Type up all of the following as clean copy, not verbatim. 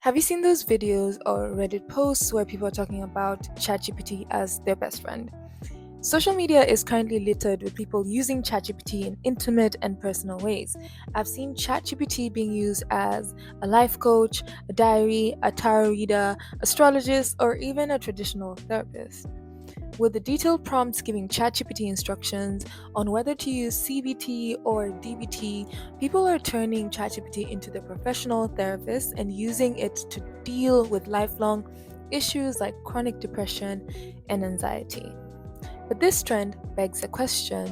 Have you seen those videos or Reddit posts where people are talking about ChatGPT as their best friend? Social media is currently littered with people using ChatGPT in intimate and personal ways. I've seen ChatGPT being used as a life coach, a diary, a tarot reader, astrologist, or even a traditional therapist. With the detailed prompts giving ChatGPT instructions on whether to use CBT or DBT, people are turning ChatGPT into their professional therapist and using it to deal with lifelong issues like chronic depression and anxiety. But this trend begs a question: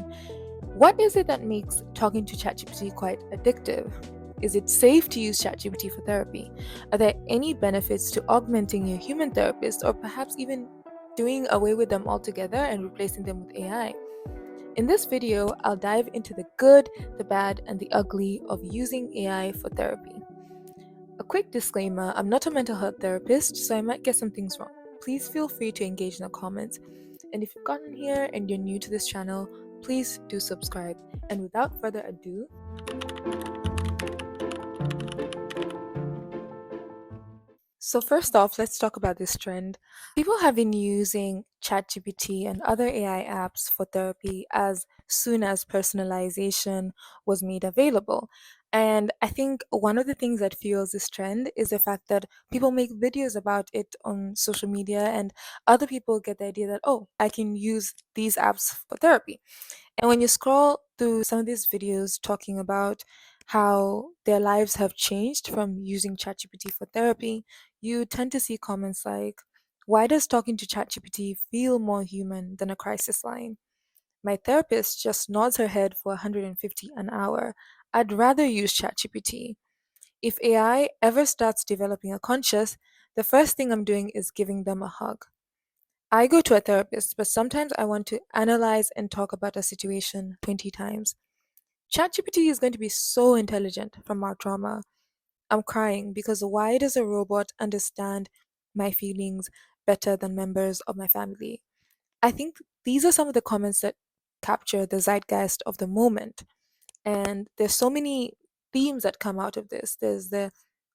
what is it that makes talking to ChatGPT quite addictive? Is it safe to use ChatGPT for therapy? Are there any benefits to augmenting your human therapist or perhaps even doing away with them altogether and replacing them with AI? In this video, I'll dive into the good, the bad, and the ugly of using AI for therapy. A quick disclaimer: I'm not a mental health therapist, so I might get some things wrong. Please feel free to engage in the comments. And if you've gotten here and you're new to this channel, please do subscribe. And without further ado, so first off, let's talk about this trend. People have been using ChatGPT and other AI apps for therapy as soon as personalization was made available. And I think one of the things that fuels this trend is the fact that people make videos about it on social media, and other people get the idea that, oh, I can use these apps for therapy. And when you scroll through some of these videos talking about how their lives have changed from using ChatGPT for therapy, you tend to see comments like, why does talking to ChatGPT feel more human than a crisis line? My therapist just nods her head for 150 an hour. I'd rather use ChatGPT. If AI ever starts developing a conscious, the first thing I'm doing is giving them a hug. I go to a therapist, but sometimes I want to analyze and talk about a situation 20 times. ChatGPT is going to be so intelligent from our trauma. I'm crying because why does a robot understand my feelings better than members of my family? I think these are some of the comments that capture the zeitgeist of the moment. And there's so many themes that come out of this. There's the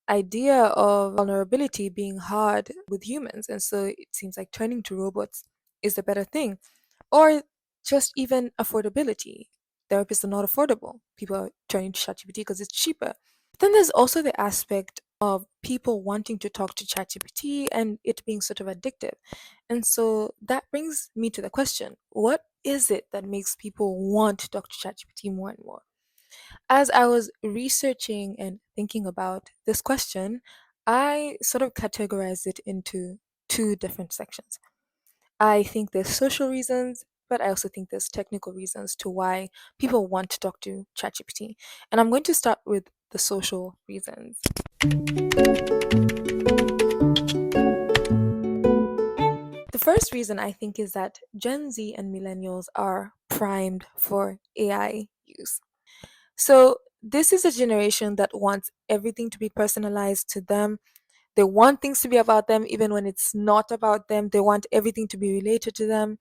idea of vulnerability being hard with humans, and so it seems like turning to robots is the better thing. Or just even affordability. Therapists are not affordable. People are turning to ChatGPT because it's cheaper. Then there's also the aspect of people wanting to talk to ChatGPT and it being sort of addictive. And so that brings me to the question: what is it that makes people want to talk to ChatGPT more and more? As I was researching and thinking about this question, I sort of categorized it into two different sections. I think there's social reasons, but I also think there's technical reasons to why people want to talk to ChatGPT. And I'm going to start with the social reasons. The first reason I think is that Gen Z and millennials are primed for AI use. So, this is a generation that wants everything to be personalized to them. They want things to be about them, even when it's not about them. They want everything to be related to them.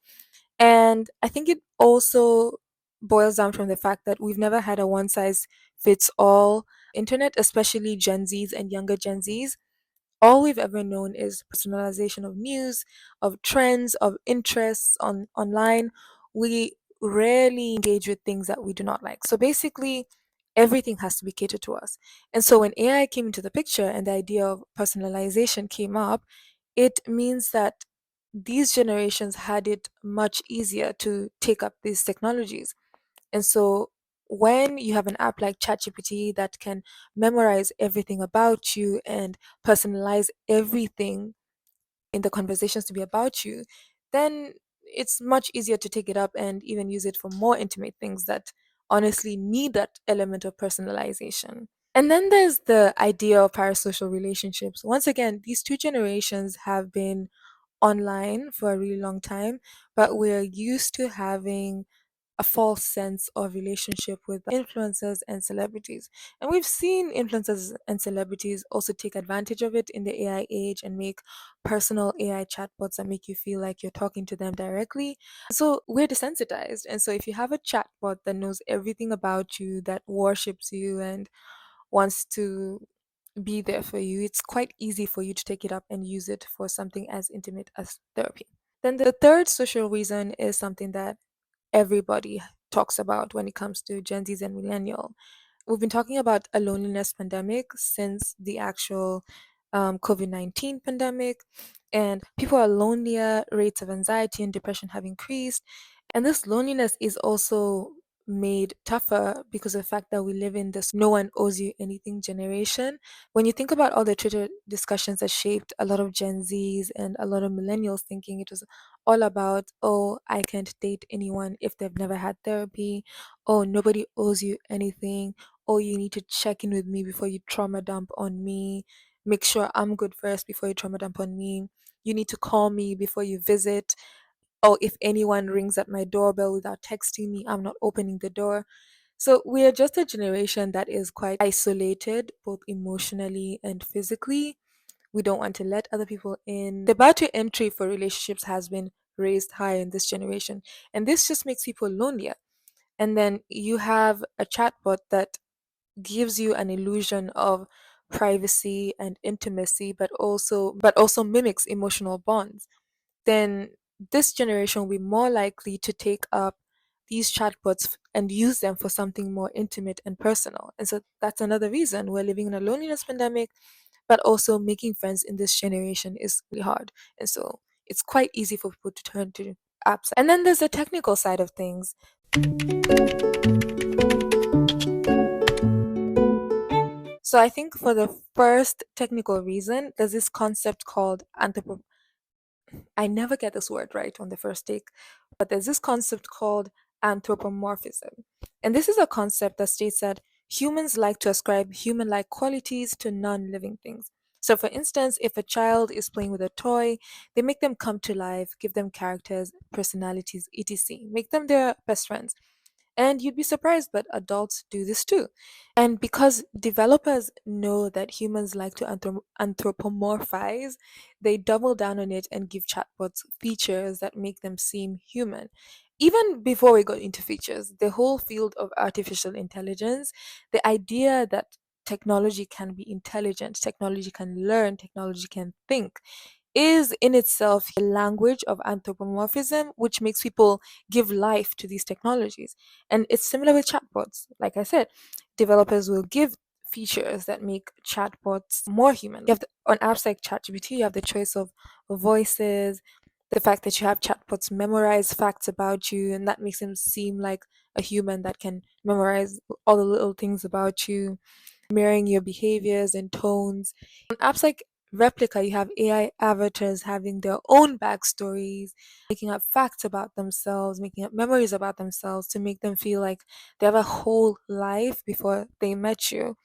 And I think it also boils down from the fact that we've never had a one size fits all internet, especially Gen Zs and younger Gen Zs. All we've ever known is personalization of news, of trends, of interests online. We rarely engage with things that we do not like. So basically, everything has to be catered to us. And so when AI came into the picture and the idea of personalization came up, it means that these generations had it much easier to take up these technologies. And so when you have an app like ChatGPT that can memorize everything about you and personalize everything in the conversations to be about you, then it's much easier to take it up and even use it for more intimate things that honestly need that element of personalization. And then there's the idea of parasocial relationships. Once again, these two generations have been online for a really long time, but we're used to having a false sense of relationship with influencers and celebrities. And we've seen influencers and celebrities also take advantage of it in the AI age and make personal AI chatbots that make you feel like you're talking to them directly. So we're desensitized. And so if you have a chatbot that knows everything about you, that worships you and wants to be there for you. It's quite easy for you to take it up and use it for something as intimate as therapy. Then the third social reason is something that everybody talks about when it comes to Gen Zs and millennial. We've been talking about a loneliness pandemic since the actual COVID-19 pandemic, and people are lonelier, rates of anxiety and depression have increased. And this loneliness is also made tougher because of the fact that we live in this no one owes you anything generation. When you think about all the Twitter discussions that shaped a lot of Gen Zs and a lot of millennials thinking, it was all about, oh, I can't date anyone if they've never had therapy. Oh, nobody owes you anything. Oh, you need to check in with me before you trauma dump on me. Make sure I'm good first before you trauma dump on me. You need to call me before you visit. Oh, if anyone rings at my doorbell without texting me, I'm not opening the door. So we are just a generation that is quite isolated, both emotionally and physically. We don't want to let other people in. The barrier to entry for relationships has been raised high in this generation, and this just makes people lonelier. And then you have a chatbot that gives you an illusion of privacy and intimacy, but also mimics emotional bonds. Then this generation will be more likely to take up these chatbots and use them for something more intimate and personal. And so that's another reason we're living in a loneliness pandemic, but also making friends in this generation is really hard. And so it's quite easy for people to turn to apps. And then there's the technical side of things. So I think for the first technical reason, there's this concept called I never get this word right on the first take, but there's this concept called anthropomorphism. And this is a concept that states that humans like to ascribe human like qualities to non living things. So, for instance, if a child is playing with a toy, they make them come to life, give them characters, personalities, etc., make them their best friends. And you'd be surprised, but adults do this too. And because developers know that humans like to anthropomorphize, they double down on it and give chatbots features that make them seem human. Even before we got into features, the whole field of artificial intelligence, the idea that technology can be intelligent, technology can learn, technology can think, is in itself a language of anthropomorphism, which makes people give life to these technologies. And it's similar with chatbots. Like I said, developers will give features that make chatbots more human. On apps like ChatGPT, you have the choice of voices, the fact that you have chatbots memorize facts about you, and that makes them seem like a human that can memorize all the little things about you, mirroring your behaviors and tones. On apps like Replica, you have AI avatars having their own backstories, making up facts about themselves, making up memories about themselves to make them feel like they have a whole life before they met you.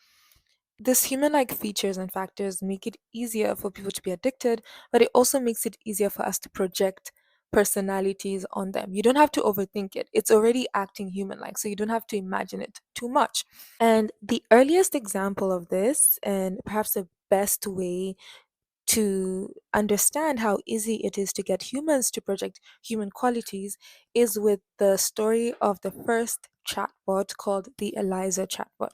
This human like features and factors make it easier for people to be addicted, but it also makes it easier for us to project personalities on them. You don't have to overthink it, it's already acting human like, so you don't have to imagine it too much. And the earliest example of this, and perhaps the best way to understand how easy it is to get humans to project human qualities, is with the story of the first chatbot called the ELIZA chatbot.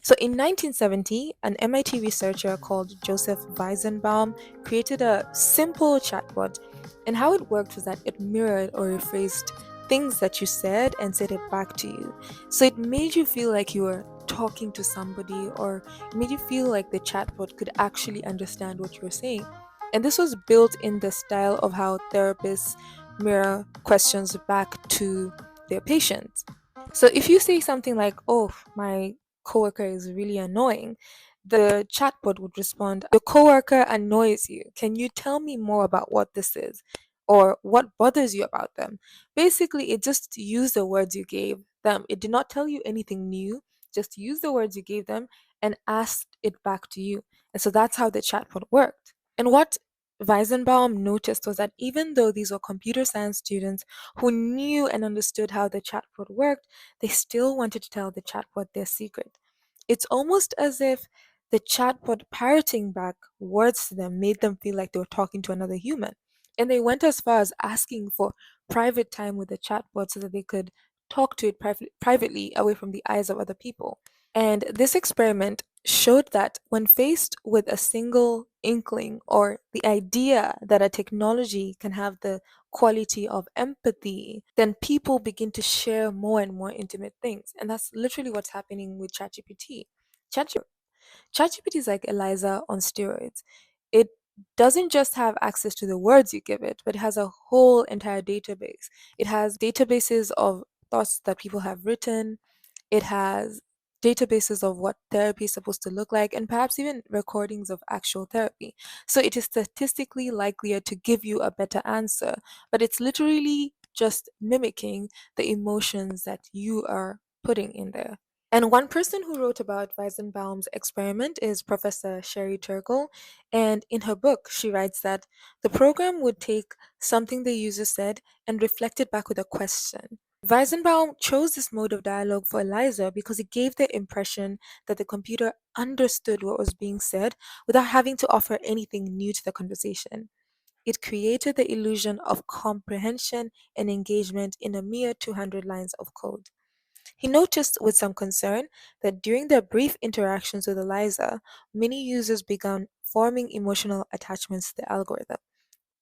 So in 1970, an MIT researcher called Joseph Weizenbaum created a simple chatbot. And how it worked was that it mirrored or rephrased things that you said and said it back to you. So it made you feel like you were talking to somebody, or it made you feel like the chatbot could actually understand what you were saying. And this was built in the style of how therapists mirror questions back to their patients. So if you say something like, "Oh, my coworker is really annoying," the chatbot would respond, "Your coworker annoys you. Can you tell me more about what this is? Or what bothers you about them?" Basically, it just used the words you gave them. It did not tell you anything new, just used the words you gave them and asked it back to you. And so that's how the chatbot worked. And what Weizenbaum noticed was that even though these were computer science students who knew and understood how the chatbot worked, they still wanted to tell the chatbot their secret. It's almost as if the chatbot parroting back words to them made them feel like they were talking to another human. And they went as far as asking for private time with the chatbot so that they could talk to it privately away from the eyes of other people. And this experiment showed that when faced with a single inkling or the idea that a technology can have the quality of empathy, then people begin to share more and more intimate things. And that's literally what's happening with ChatGPT. ChatGPT is like ELIZA on steroids. It doesn't just have access to the words you give it, but it has a whole entire database. It has databases of thoughts that people have written. It has databases of what therapy is supposed to look like, and perhaps even recordings of actual therapy. So it is statistically likelier to give you a better answer, but it's literally just mimicking the emotions that you are putting in there. And one person who wrote about Weizenbaum's experiment is Professor Sherry Turkle. And in her book, she writes that the program would take something the user said and reflect it back with a question. Weizenbaum chose this mode of dialogue for ELIZA because it gave the impression that the computer understood what was being said without having to offer anything new to the conversation. It created the illusion of comprehension and engagement in a mere 200 lines of code. He noticed with some concern that during their brief interactions with ELIZA, many users began forming emotional attachments to the algorithm.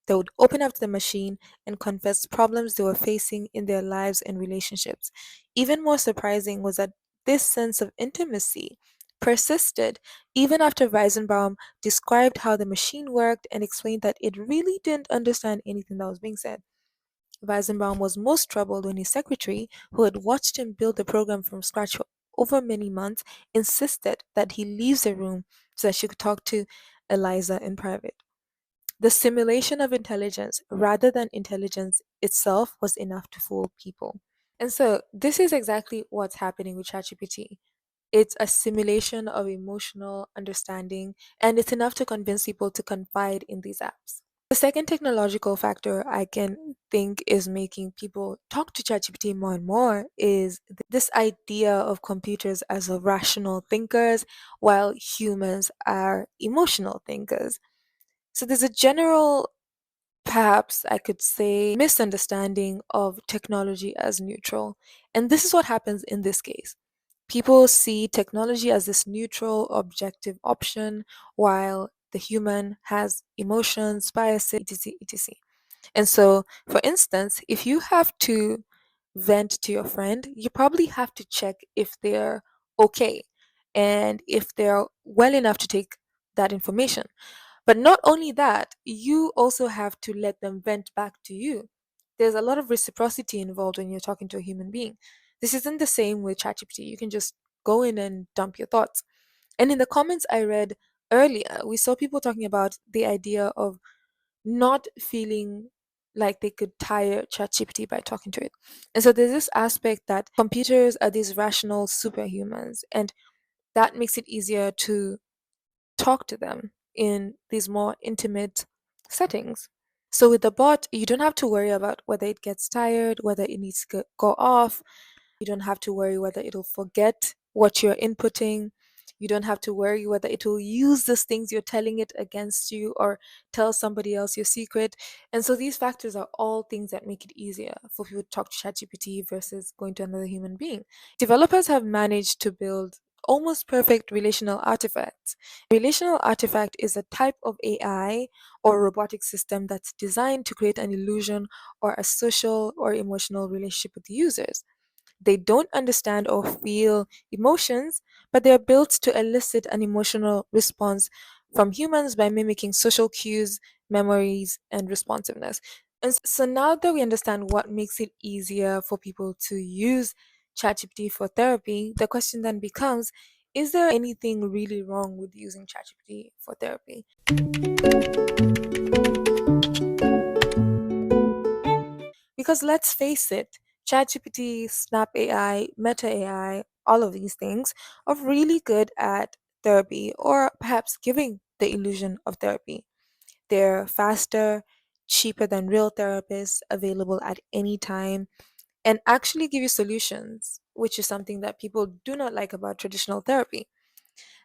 They would open up to the machine and confess problems they were facing in their lives and relationships. Even more surprising was that this sense of intimacy persisted even after Weizenbaum described how the machine worked and explained that it really didn't understand anything that was being said. Weizenbaum was most troubled when his secretary, who had watched him build the program from scratch for over many months, insisted that he leaves the room so that she could talk to ELIZA in private. The simulation of intelligence rather than intelligence itself was enough to fool people. And so this is exactly what's happening with ChatGPT. It's a simulation of emotional understanding, and it's enough to convince people to confide in these apps. The second technological factor I can think is making people talk to ChatGPT more and more is this idea of computers as a rational thinkers while humans are emotional thinkers. So there's a general, perhaps I could say, misunderstanding of technology as neutral. And this is what happens in this case. People see technology as this neutral, objective option, while the human has emotions, biases, etc. etc. And so, for instance, if you have to vent to your friend, you probably have to check if they're okay and if they're well enough to take that information. But not only that, you also have to let them vent back to you. There's a lot of reciprocity involved when you're talking to a human being. This isn't the same with ChatGPT. You can just go in and dump your thoughts. And in the comments I read earlier, we saw people talking about the idea of not feeling like they could tire ChatGPT by talking to it. And so there's this aspect that computers are these rational superhumans, and that makes it easier to talk to them in these more intimate settings. So with the bot, you don't have to worry about whether it gets tired, whether it needs to go off. You don't have to worry whether it'll forget what you're inputting. You don't have to worry whether it will use these things you're telling it against you or tell somebody else your secret. And so these factors are all things that make it easier for people to talk to ChatGPT versus going to another human being. Developers have managed to build almost perfect relational artifacts. Relational artifact is a type of AI or robotic system that's designed to create an illusion or a social or emotional relationship with the users. They don't understand or feel emotions, but they are built to elicit an emotional response from humans by mimicking social cues, memories, and responsiveness. And so now that we understand what makes it easier for people to use ChatGPT for therapy, the question then becomes, is there anything really wrong with using ChatGPT for therapy? Because let's face it, ChatGPT, Snap AI, Meta AI, all of these things are really good at therapy or perhaps giving the illusion of therapy. They're faster, cheaper than real therapists, available at any time, and actually give you solutions, which is something that people do not like about traditional therapy.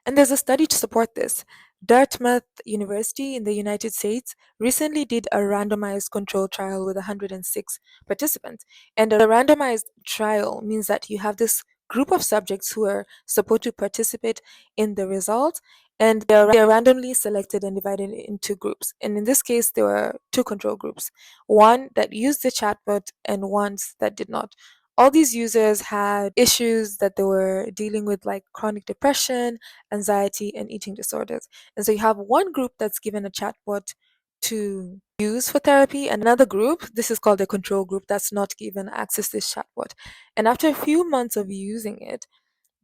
And there's a study to support this. Dartmouth University in the United States recently did a randomized control trial with 106 participants. And a randomized trial means that you have this group of subjects who are supposed to participate in the results, and they're randomly selected and divided into groups. And in this case, there were two control groups, one that used the chatbot and ones that did not. All these users had issues that they were dealing with, like chronic depression, anxiety, and eating disorders. And so you have one group that's given a chatbot to use for therapy, and another group, this is called the control group, that's not given access to this chatbot. And after a few months of using it,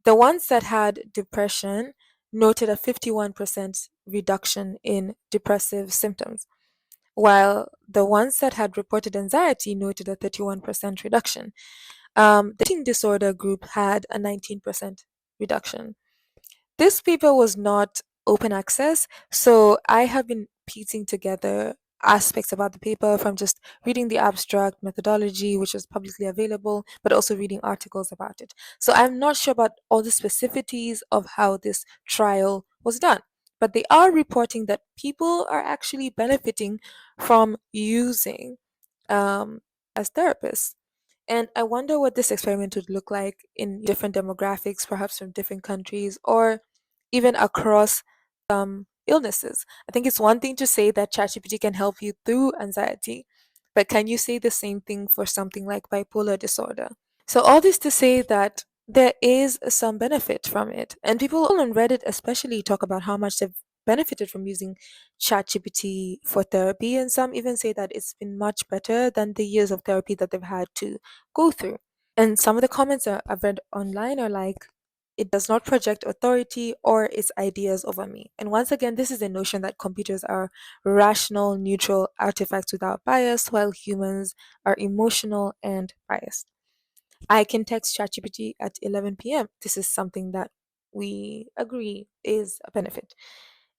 the ones that had depression noted a 51% reduction in depressive symptoms, while the ones that had reported anxiety noted a 31% reduction. The eating disorder group had a 19% reduction. This paper was not open access, so I have been piecing together aspects about the paper from just reading the abstract methodology, which is publicly available, but also reading articles about it. So I'm not sure about all the specificities of how this trial was done, but they are reporting that people are actually benefiting from using as therapists. And I wonder what this experiment would look like in different demographics, perhaps from different countries, or even across illnesses. I think it's one thing to say that ChatGPT can help you through anxiety, but can you say the same thing for something like bipolar disorder? So, all this to say that there is some benefit from it. And people on Reddit, especially, talk about how much they've benefited from using ChatGPT for therapy. And some even say that it's been much better than the years of therapy that they've had to go through. And some of the comments I've read online are like, it does not project authority or its ideas over me. And once again, this is the notion that computers are rational, neutral artifacts without bias, while humans are emotional and biased. I can text ChatGPT at 11 p.m. This is something that we agree is a benefit.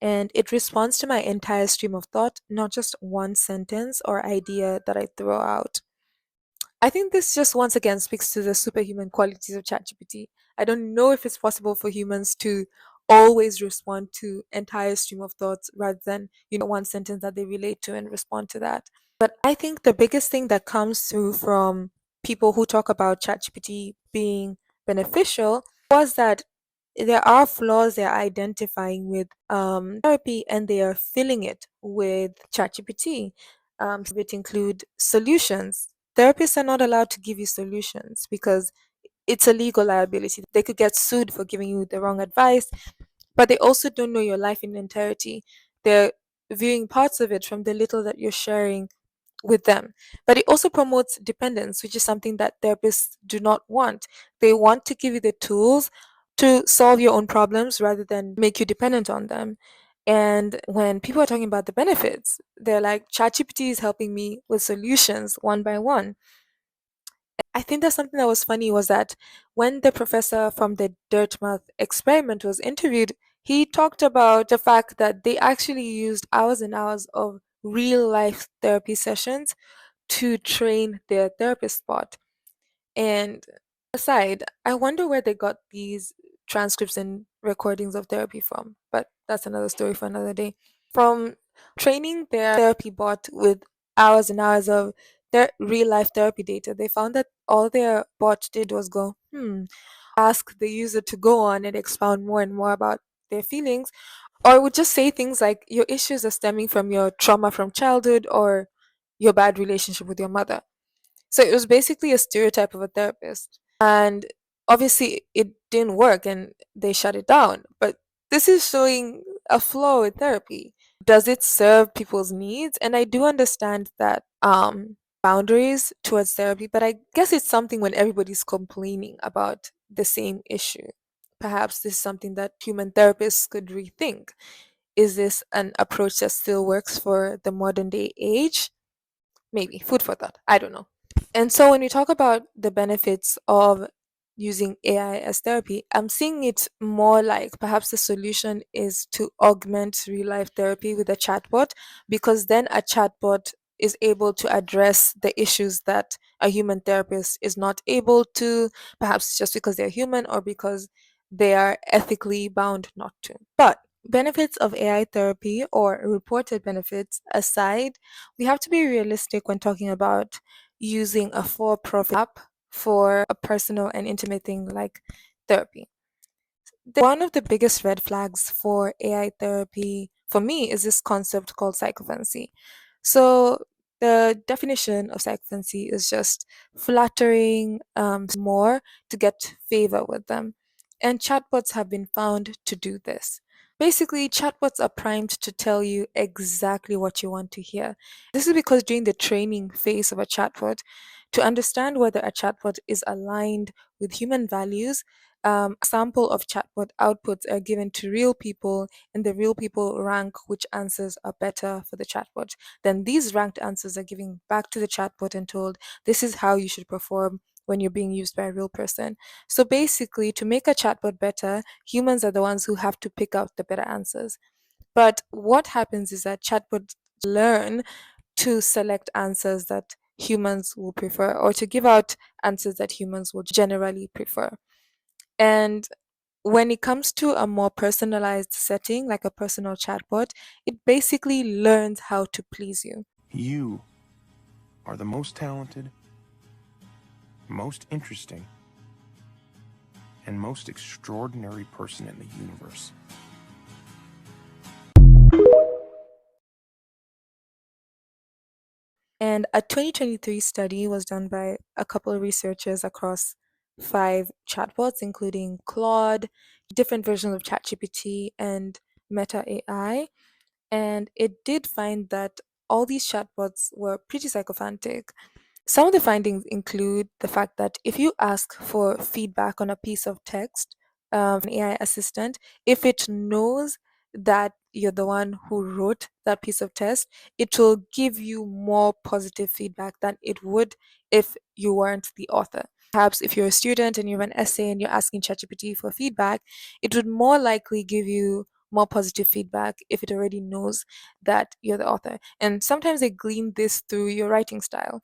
And it responds to my entire stream of thought, not just one sentence or idea that I throw out. I think this just once again speaks to the superhuman qualities of ChatGPT. I don't know if it's possible for humans to always respond to entire stream of thoughts rather than, one sentence that they relate to and respond to that. But I think the biggest thing that comes through from people who talk about ChatGPT being beneficial was that there are flaws they're identifying with therapy, and they are filling it with ChatGPT. It include solutions. Therapists are not allowed to give you solutions because it's a legal liability. They could get sued for giving you the wrong advice, but they also don't know your life in entirety. They're viewing parts of it from the little that you're sharing with them. But it also promotes dependence, which is something that therapists do not want. They want to give you the tools to solve your own problems rather than make you dependent on them. And when people are talking about the benefits, they're like, ChatGPT is helping me with solutions one by one. I think that something that was funny was that when the professor from the Dartmouth experiment was interviewed, he talked about the fact that they actually used hours and hours of real life therapy sessions to train their therapist bot. And aside, I wonder where they got these transcripts and recordings of therapy from, but that's another story for another day. From training their therapy bot with hours and hours of their real life therapy data, they found that all their bot did was go, ask the user to go on and expound more and more about their feelings, or it would just say things like, your issues are stemming from your trauma from childhood or your bad relationship with your mother. So it was basically a stereotype of a therapist. And obviously it didn't work and they shut it down. But this is showing a flaw with therapy. Does it serve people's needs? And I do understand that boundaries towards therapy, but I guess it's something when everybody's complaining about the same issue. Perhaps this is something that human therapists could rethink. Is this an approach that still works for the modern day age? Maybe food for thought. I don't know. And so when we talk about the benefits of using AI as therapy, I'm seeing it more like perhaps the solution is to augment real life therapy with a chatbot, because then a chatbot is able to address the issues that a human therapist is not able to, perhaps just because they're human or because they are ethically bound not to. But benefits of AI therapy, or reported benefits aside, we have to be realistic when talking about using a for profit app for a personal and intimate thing like therapy. One of the biggest red flags for AI therapy for me is this concept called psychophancy. So, the definition of psychophancy is just flattering more to get favor with them. And chatbots have been found to do this. Basically, chatbots are primed to tell you exactly what you want to hear. This is because during the training phase of a chatbot, to understand whether a chatbot is aligned with human values, sample of chatbot outputs are given to real people, and the real people rank which answers are better for the chatbot. Then these ranked answers are given back to the chatbot and told, this is how you should perform when you're being used by a real person. So basically, to make a chatbot better, humans are the ones who have to pick out the better answers. But what happens is that chatbots learn to select answers that humans will prefer, or to give out answers that humans will generally prefer. And when it comes to a more personalized setting, like a personal chatbot, it basically learns how to please you. You are the most talented, most interesting, and most extraordinary person in the universe. And a 2023 study was done by a couple of researchers across 5 chatbots, including Claude, different versions of ChatGPT, and Meta AI. And it did find that all these chatbots were pretty psychophantic. Some of the findings include the fact that if you ask for feedback on a piece of text from an AI assistant, if it knows that you're the one who wrote that piece of text, it will give you more positive feedback than it would if you weren't the author. Perhaps if you're a student and you have an essay and you're asking ChatGPT for feedback, it would more likely give you more positive feedback if it already knows that you're the author. And sometimes they glean this through your writing style.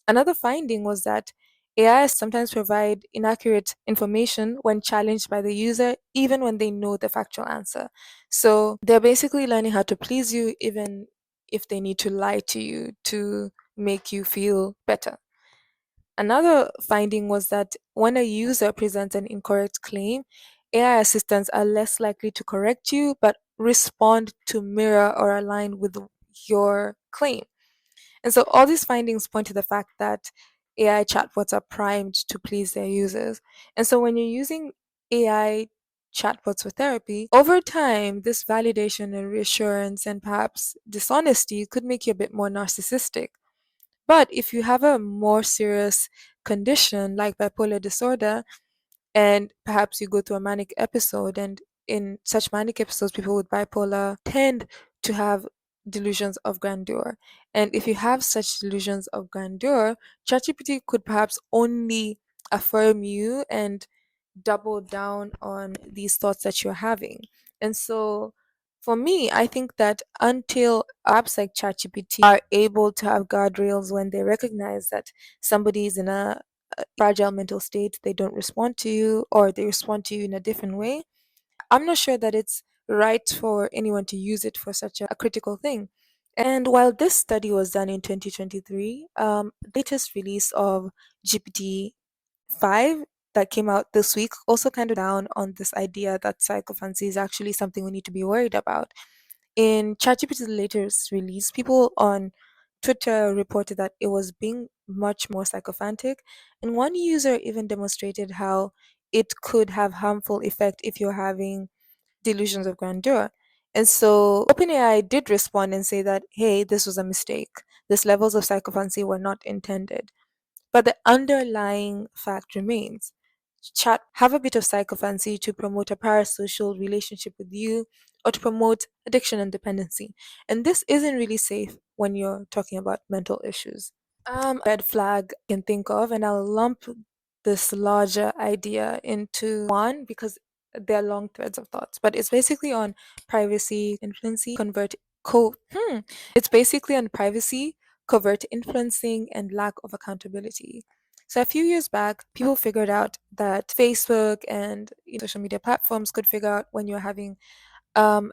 Another finding was that AI sometimes provide inaccurate information when challenged by the user, even when they know the factual answer. So they're basically learning how to please you, even if they need to lie to you to make you feel better. Another finding was that when a user presents an incorrect claim, AI assistants are less likely to correct you, but respond to mirror or align with your claim. And so all these findings point to the fact that AI chatbots are primed to please their users. And so when you're using AI chatbots for therapy, over time, this validation and reassurance and perhaps dishonesty could make you a bit more narcissistic. But if you have a more serious condition like bipolar disorder, and perhaps you go through a manic episode, and in such manic episodes people with bipolar tend to have delusions of grandeur, and if you have such delusions of grandeur, ChatGPT could perhaps only affirm you and double down on these thoughts that you're having. And so for me, I think that until apps like ChatGPT are able to have guardrails when they recognize that somebody is in a fragile mental state, they don't respond to you, or they respond to you in a different way, I'm not sure that it's right for anyone to use it for such a critical thing. And while this study was done in 2023, latest release of GPT-5 that came out this week also kind of down on this idea that psychophancy is actually something we need to be worried about. In ChatGPT's latest release, people on Twitter reported that it was being much more psychophantic, and one user even demonstrated how it could have harmful effect if you're having delusions of grandeur. And so OpenAI did respond and say that, hey, this was a mistake. These levels of psychophancy were not intended. But the underlying fact remains. Chat have a bit of psychophancy to promote a parasocial relationship with you, or to promote addiction and dependency. And this isn't really safe when you're talking about mental issues. Red flag I can think of, and I'll lump this larger idea into one because they're long threads of thoughts. But it's basically on privacy, influencing, it's basically on privacy, covert influencing, and lack of accountability. So a few years back, people figured out that Facebook and social media platforms could figure out when you're having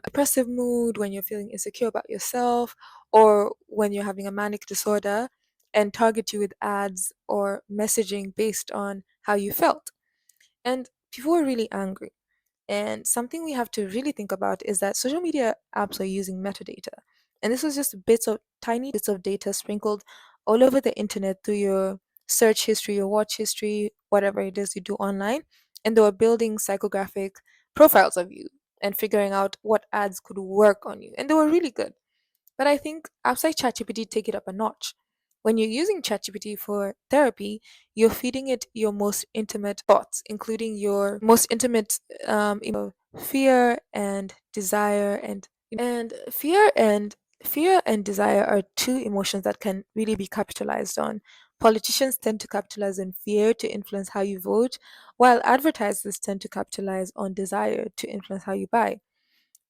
depressive mood, when you're feeling insecure about yourself, or when you're having a manic disorder, and target you with ads or messaging based on how you felt. And people were really angry. And something we have to really think about is that social media apps are using metadata. And this was just tiny bits of data sprinkled all over the internet through your search history, your watch history, whatever it is you do online. And they were building psychographic profiles of you and figuring out what ads could work on you. And they were really good. But I think apps like ChatGPT take it up a notch. When you're using ChatGPT for therapy, you're feeding it your most intimate thoughts, including your most intimate fear and desire, and fear and desire are two emotions that can really be capitalized on. Politicians tend to capitalize on fear to influence how you vote, while advertisers tend to capitalize on desire to influence how you buy.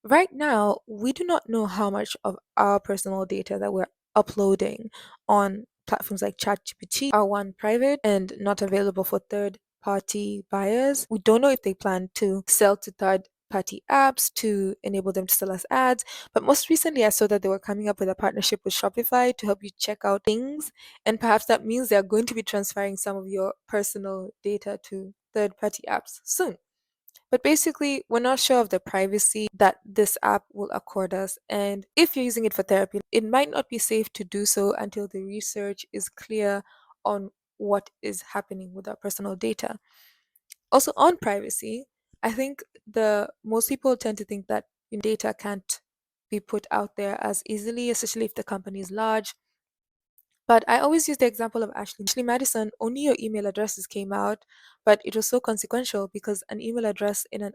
Right now, we do not know how much of our personal data that we're uploading on platforms like ChatGPT are one private and not available for third party buyers. We don't know if they plan to sell to third party apps to enable them to sell us ads. But most recently, I saw that they were coming up with a partnership with Shopify to help you check out things. And perhaps that means they're going to be transferring some of your personal data to third party apps soon. But basically, we're not sure of the privacy that this app will accord us. And if you're using it for therapy, it might not be safe to do so until the research is clear on what is happening with our personal data. Also, on privacy, I think the most people tend to think that data can't be put out there as easily, especially if the company is large. But I always use the example of Ashley Madison. Only your email addresses came out, but it was so consequential because an email address in an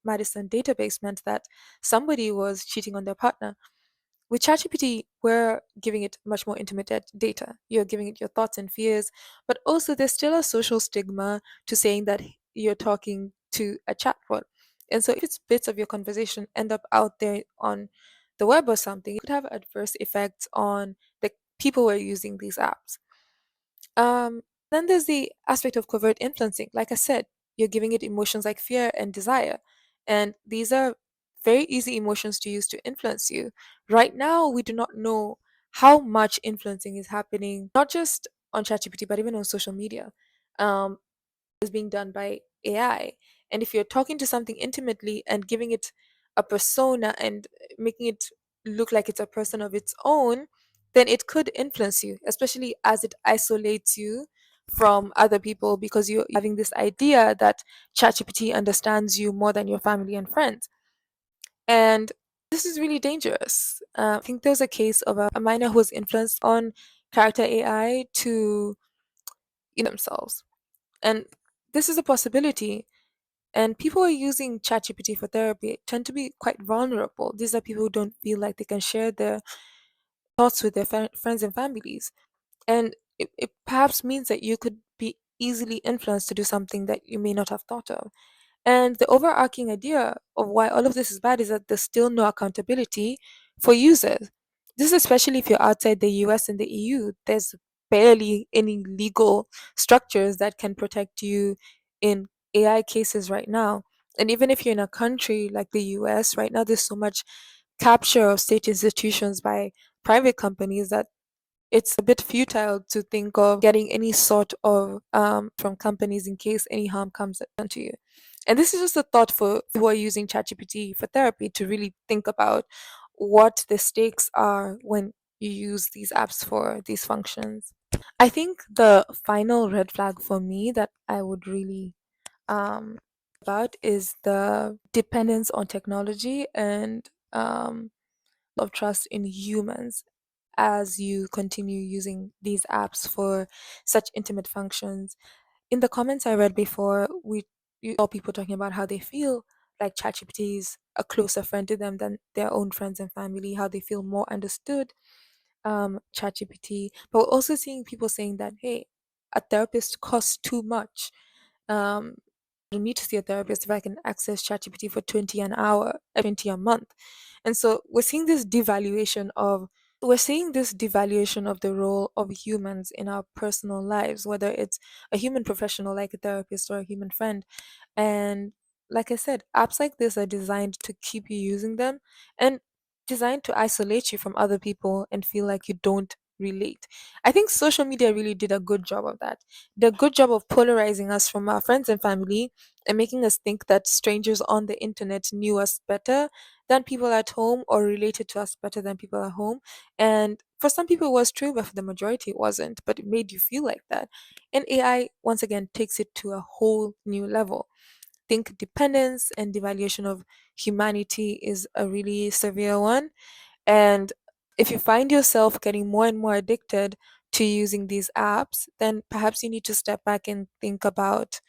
Madison database meant that somebody was cheating on their partner. With ChatGPT, we're giving it much more intimate data. You're giving it your thoughts and fears, but also there's still a social stigma to saying that you're talking to a chatbot. And so if it's bits of your conversation end up out there on the web or something, it could have adverse effects on the people who are using these apps. Um, then there's the aspect of covert influencing. Like I said, you're giving it emotions like fear and desire. And these are very easy emotions to use to influence you. Right now, we do not know how much influencing is happening, not just on ChatGPT, but even on social media. Is being done by AI. And if you're talking to something intimately and giving it a persona and making it look like it's a person of its own, then it could influence you, especially as it isolates you from other people because you're having this idea that ChatGPT understands you more than your family and friends. And this is really dangerous. I think there was a case of a minor who was influenced on character AI to themselves. And this is a possibility. And people who are using ChatGPT for therapy tend to be quite vulnerable. These are people who don't feel like they can share their thoughts with their friends and families. And it perhaps means that you could be easily influenced to do something that you may not have thought of. And the overarching idea of why all of this is bad is that there's still no accountability for users. This is especially if you're outside the US and the EU. There's barely any legal structures that can protect you in AI cases right now. And even if you're in a country like the US, right now there's so much capture of state institutions by private companies that it's a bit futile to think of getting any sort of from companies in case any harm comes onto you. And this is just a thought for who are using ChatGPT for therapy to really think about what the stakes are when you use these apps for these functions. I think the final red flag for me that I would really about is the dependence on technology and of trust in humans as you continue using these apps for such intimate functions. In the comments I read before, we you saw people talking about how they feel like ChatGPT is a closer friend to them than their own friends and family, how they feel more understood ChatGPT. But we're also seeing people saying that, hey, a therapist costs too much. Um, I don't need to see a therapist if I can access ChatGPT for 20 an hour, 20 a month. And so we're seeing this devaluation of the role of humans in our personal lives, whether it's a human professional like a therapist or a human friend. And like I said, apps like this are designed to keep you using them and designed to isolate you from other people and feel like you don't relate. I think social media really did a good job of that. Did a good job of polarizing us from our friends and family and making us think that strangers on the internet knew us better than people at home or related to us better than people at home. And for some people it was true, but for the majority it wasn't. But it made you feel like that. And AI once again takes it to a whole new level. Think dependence and devaluation of humanity is a really severe one. And if you find yourself getting more and more addicted to using these apps, then perhaps you need to step back and think about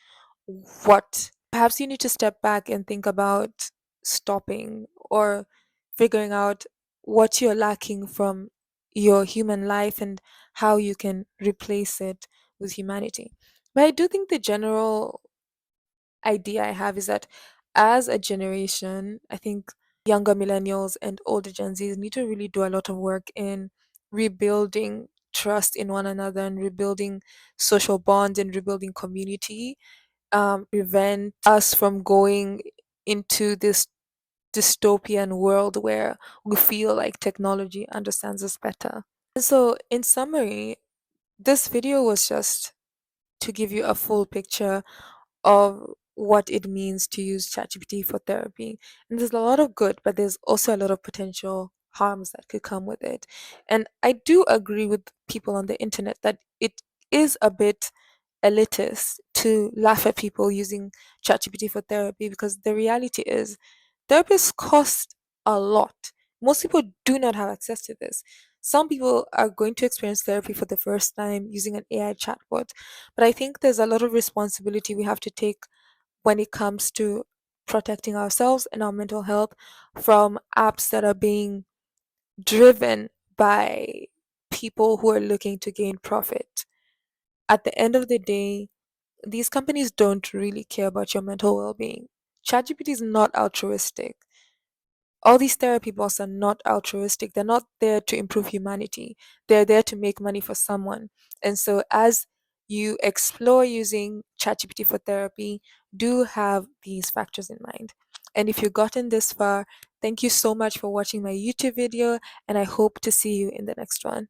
perhaps you need to step back and think about stopping or figuring out what you're lacking from your human life and how you can replace it with humanity. But I do think the general idea I have is that as a generation, I think younger millennials and older Gen Zs need to really do a lot of work in rebuilding trust in one another and rebuilding social bonds and rebuilding community, prevent us from going into this dystopian world where we feel like technology understands us better. And so, in summary, this video was just to give you a full picture of what it means to use ChatGPT for therapy. And there's a lot of good, but there's also a lot of potential harms that could come with it. And I do agree with people on the internet that it is a bit elitist to laugh at people using ChatGPT for therapy because the reality is therapists cost a lot. Most people do not have access to this. Some people are going to experience therapy for the first time using an AI chatbot, but I think there's a lot of responsibility we have to take when it comes to protecting ourselves and our mental health from apps that are being driven by people who are looking to gain profit. At the end of the day, these companies don't really care about your mental well being. ChatGPT is not altruistic. All these therapy bots are not altruistic. They're not there to improve humanity. They're there to make money for someone. And so, as you explore using ChatGPT for therapy, do have these factors in mind. And if you've gotten this far, thank you so much for watching my YouTube video, and I hope to see you in the next one.